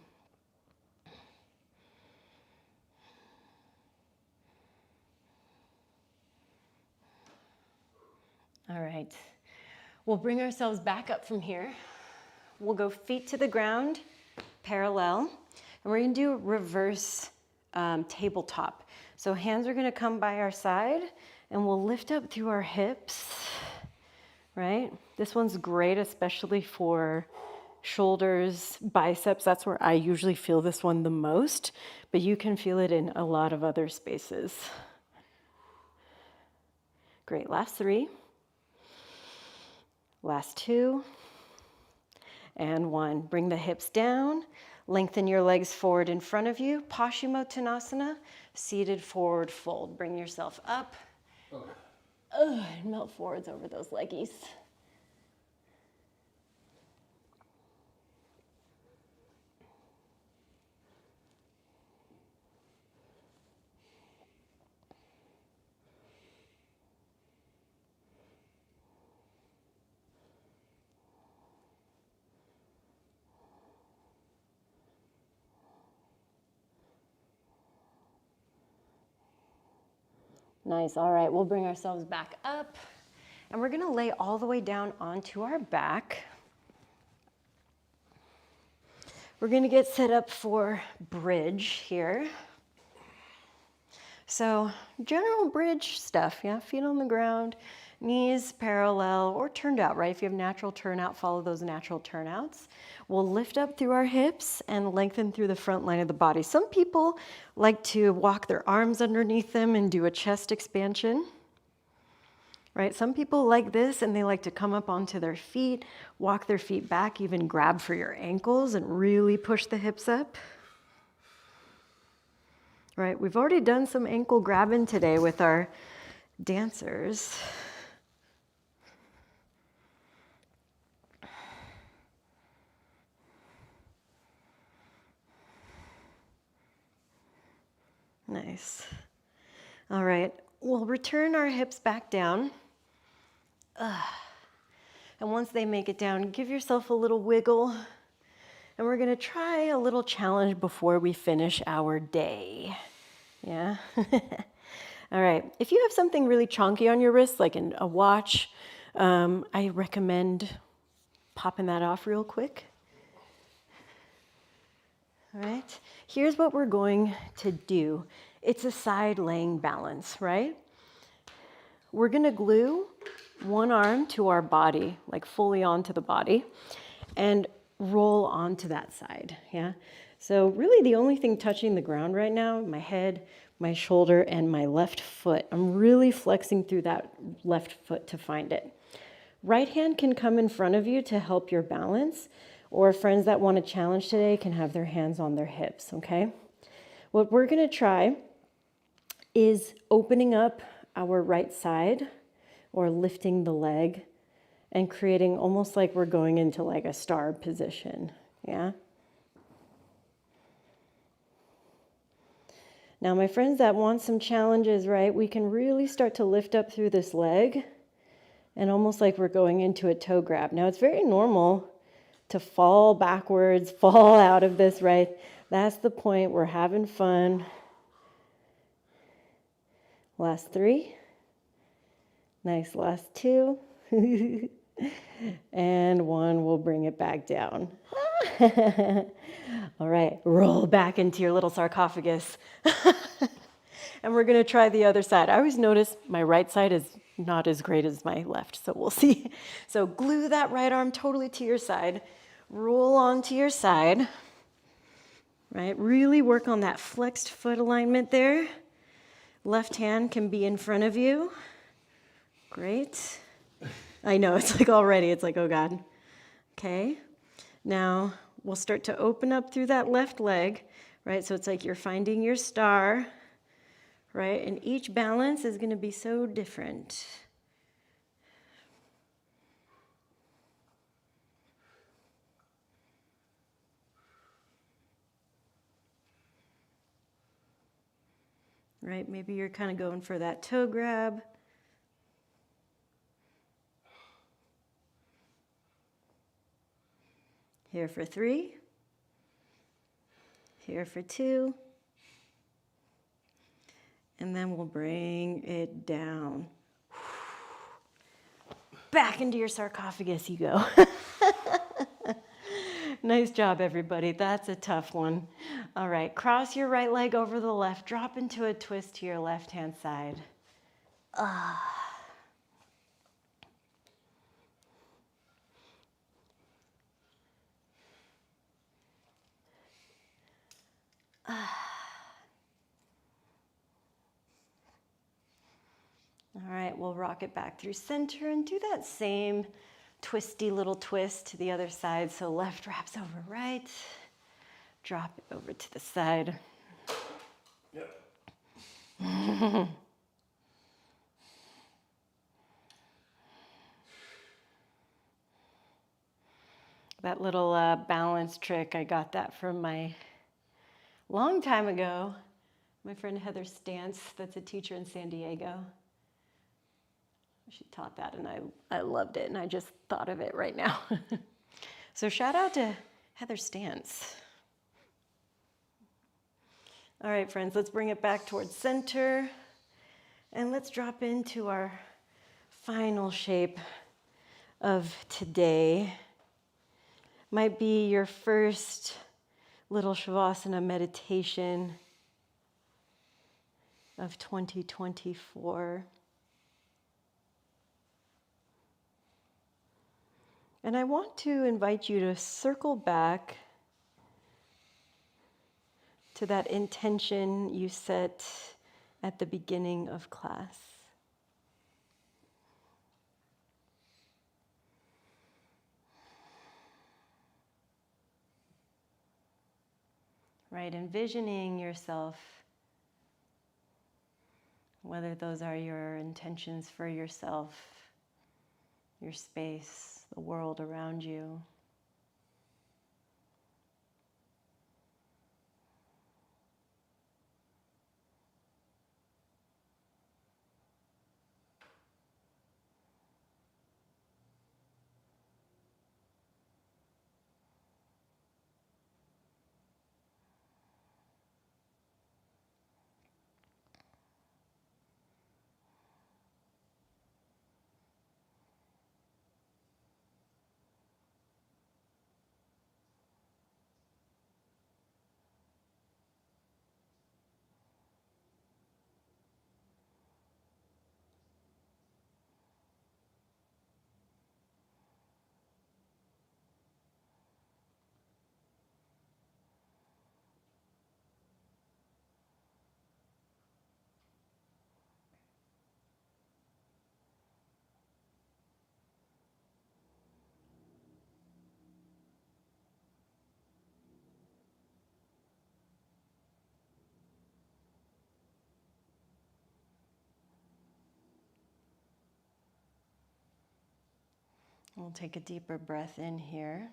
All right, we'll bring ourselves back up from here. We'll go feet to the ground, parallel, and we're gonna do reverse tabletop. So hands are gonna come by our side, and we'll lift up through our hips, right? This one's great, especially for shoulders, biceps. That's where I usually feel this one the most, but you can feel it in a lot of other spaces. Great, last 3. Last 2, and 1. Bring the hips down, lengthen your legs forward in front of you. Paschimottanasana, seated forward fold. Bring yourself up, and melt forwards over those leggies. Nice, all right, we'll bring ourselves back up, and we're gonna lay all the way down onto our back. We're gonna get set up for bridge here. So general bridge stuff, yeah, feet on the ground, knees parallel or turned out, right? If you have natural turnout, follow those natural turnouts. We'll lift up through our hips and lengthen through the front line of the body. Some people like to walk their arms underneath them and do a chest expansion. right? Some people like this and they like to come up onto their feet, walk their feet back, even grab for your ankles and really push the hips up. Right, we've already done some ankle grabbing today with our dancers. Nice. All right, we'll return our hips back down. And once they make it down, give yourself a little wiggle. And we're gonna try a little challenge before we finish our day. Yeah? All right, if you have something really chunky on your wrist, like a watch, I recommend popping that off real quick. All right, here's what we're going to do. It's a side laying balance, right? We're gonna glue one arm to our body, like fully onto the body, and roll onto that side, yeah? So really the only thing touching the ground right now, my head, my shoulder, and my left foot. I'm really flexing through that left foot to find it. Right hand can come in front of you to help your balance, or friends that want to challenge today can have their hands on their hips, okay? What we're gonna try is opening up our right side or lifting the leg and creating almost like we're going into like a star position, yeah? Now, my friends that want some challenges, right, we can really start to lift up through this leg and almost like we're going into a toe grab. Now, it's very normal to fall backwards, fall out of this, right? That's the point. We're having fun. Last 3. Nice, last 2. And 1, we'll bring it back down. All right, roll back into your little sarcophagus. And we're gonna try the other side. I always notice my right side is not as great as my left, so we'll see. So glue that right arm totally to your side. Roll onto your side, right? Really work on that flexed foot alignment there. Left hand can be in front of you. Great. I know, it's like already, it's like, oh God. Okay, now we'll start to open up through that left leg, right? So it's like you're finding your star, right? And each balance is gonna be so different. Right, maybe you're kind of going for that toe grab. Here for 3. Here for 2. And then we'll bring it down. Back into your sarcophagus you go. Nice job, everybody. That's a tough one. All right, cross your right leg over the left. Drop into a twist to your left-hand side. All right, we'll rock it back through center and do that same twisty little twist to the other side. So left wraps over right, drop it over to the side. Yep. That little balance trick, I got that from my long time ago, my friend Heather Stantz, that's a teacher in San Diego. She taught that and I loved it and I just thought of it right now. So shout out to Heather Stantz. All right, friends, let's bring it back towards center and let's drop into our final shape of today. Might be your first little Shavasana meditation of 2024. And I want to invite you to circle back to that intention you set at the beginning of class. right? Envisioning yourself, whether those are your intentions for yourself, your space, the world around you. We'll take a deeper breath in here.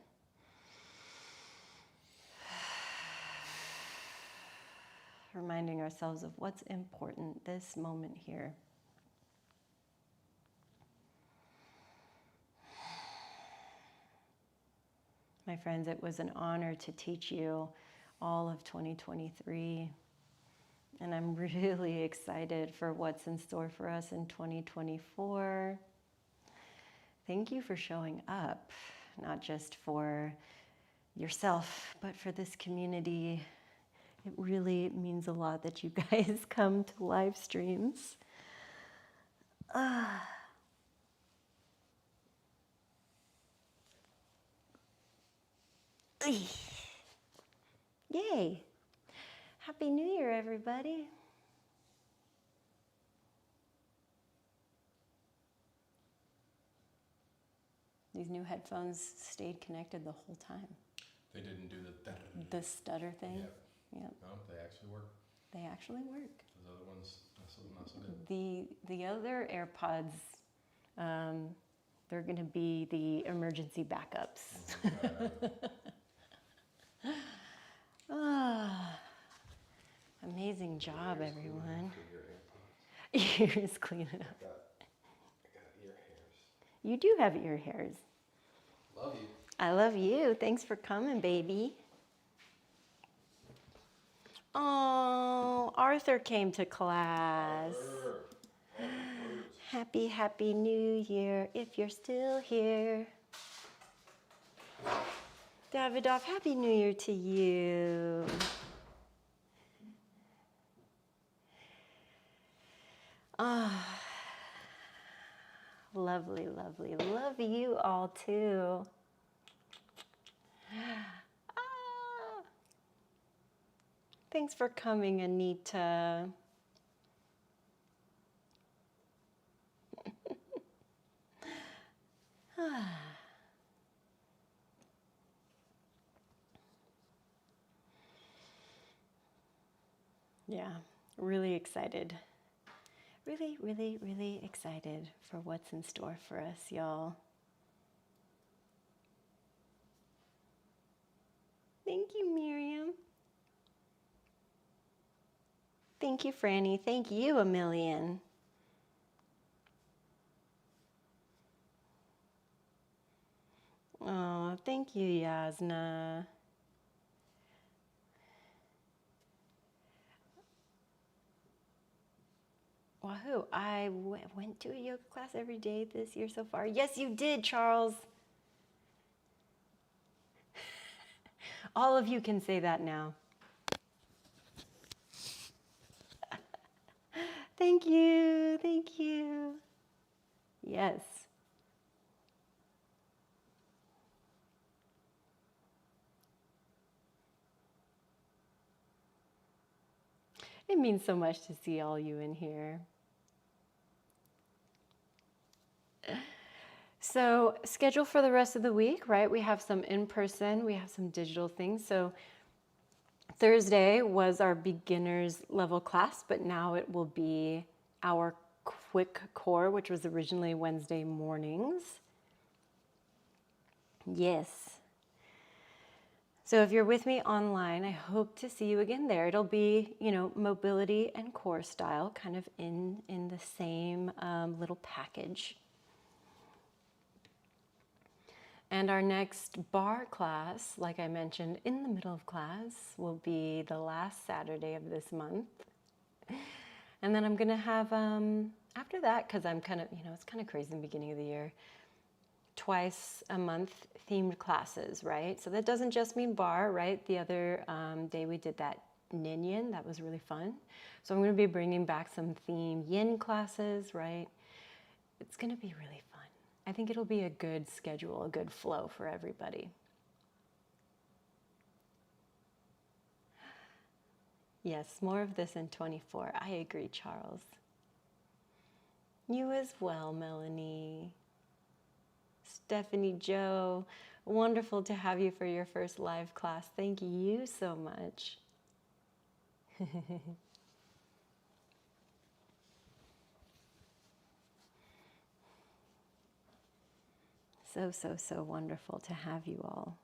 Reminding ourselves of what's important this moment here. My friends, it was an honor to teach you all of 2023. And I'm really excited for what's in store for us in 2024. Thank you for showing up, not just for yourself, but for this community. It really means a lot that you guys come to live streams. Yay! Happy New Year, everybody. These new headphones stayed connected the whole time. They didn't do The stutter thing? Yep. Yep. No, they actually work. They actually work. Those other ones, not so good. The other AirPods, they're going to be the emergency backups. Amazing job, everyone. Ears clean it up. I got ear hairs. You do have ear hairs. Love you. I love you. Thanks for coming, baby. Oh, Arthur came to class. Happy New Year, if you're still here. Davidoff, Happy New Year to you. Ah, lovely, lovely. Love you all too. Ah. Thanks for coming, Anita. Yeah, really excited. Really excited for what's in store for us, y'all. Thank you, Miriam. Thank you, Franny. Thank you, a million. Oh, thank you, Yasna. Wahoo, I went to a yoga class every day this year so far. Yes, you did, Charles. All of you can say that now. Thank you, thank you. Yes. It means so much to see all you in here. So, schedule for the rest of the week, right? We have some in person, we have some digital things. So, Thursday was our beginners level class, but now it will be our quick core, which was originally Wednesday mornings. Yes. So if you're with me online, I hope to see you again there. It'll be, mobility and core style, kind of in the same little package. And our next bar class, like I mentioned in the middle of class, will be the last Saturday of this month. And then I'm going to have, after that, because I'm kind of, it's kind of crazy in the beginning of the year, twice a month themed classes, right? So that doesn't just mean bar, right? The other day we did that Yin, that was really fun. So I'm going to be bringing back some theme Yin classes, right? It's going to be really fun. I think it'll be a good schedule, a good flow for everybody. Yes, more of this in 24. I agree, Charles. You as well, Melanie. Stephanie Joe, wonderful to have you for your first live class. Thank you so much. So wonderful to have you all.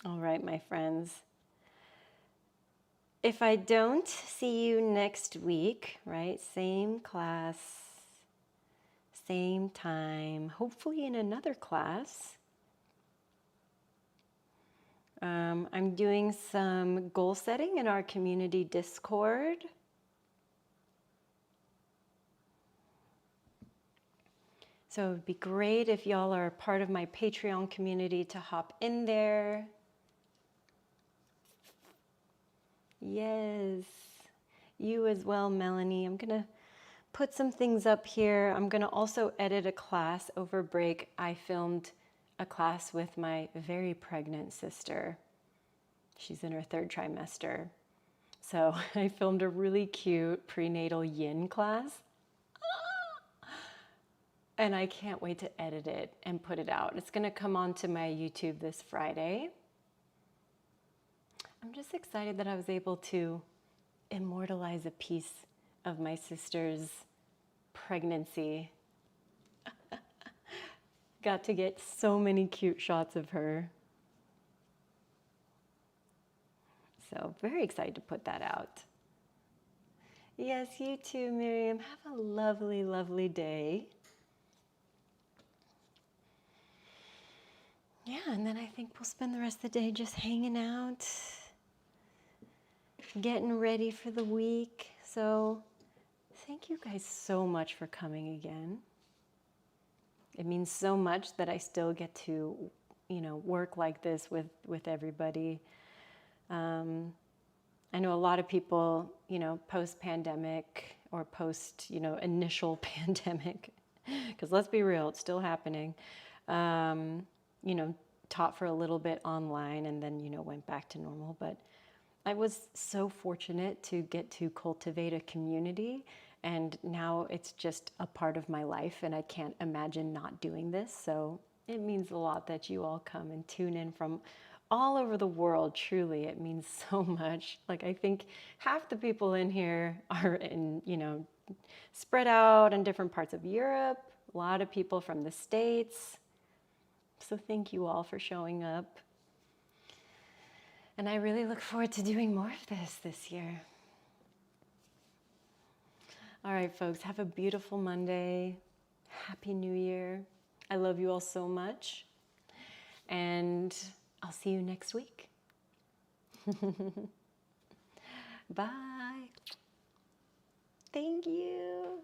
All right, my friends. If I don't see you next week, right, same class, same time, hopefully in another class, I'm doing some goal setting in our community Discord. So it would be great if y'all are part of my Patreon community to hop in there. Yes, you as well, Melanie. I'm going to put some things up here. I'm going to also edit a class over break. I filmed a class with my very pregnant sister. She's in her 3rd trimester. So I filmed a really cute prenatal Yin class. And I can't wait to edit it and put it out. It's going to come onto my YouTube this Friday. I'm just excited that I was able to immortalize a piece of my sister's pregnancy. Got to get so many cute shots of her. So very excited to put that out. Yes, you too, Miriam. Have a lovely, lovely day. Yeah, and then I think we'll spend the rest of the day just hanging out, getting ready for the week. So thank you guys so much for coming again. It means so much that I still get to, work like this with everybody. I know a lot of people, post-pandemic or post, initial pandemic, because let's be real, it's still happening, taught for a little bit online and then, went back to normal. But I was so fortunate to get to cultivate a community, and now it's just a part of my life, and I can't imagine not doing this. So it means a lot that you all come and tune in from all over the world. Truly, it means so much. Like, I think half the people in here are in, spread out in different parts of Europe, a lot of people from the States. So thank you all for showing up. And I really look forward to doing more of this year. All right, folks, have a beautiful Monday. Happy New Year. I love you all so much. And I'll see you next week. Bye. Thank you.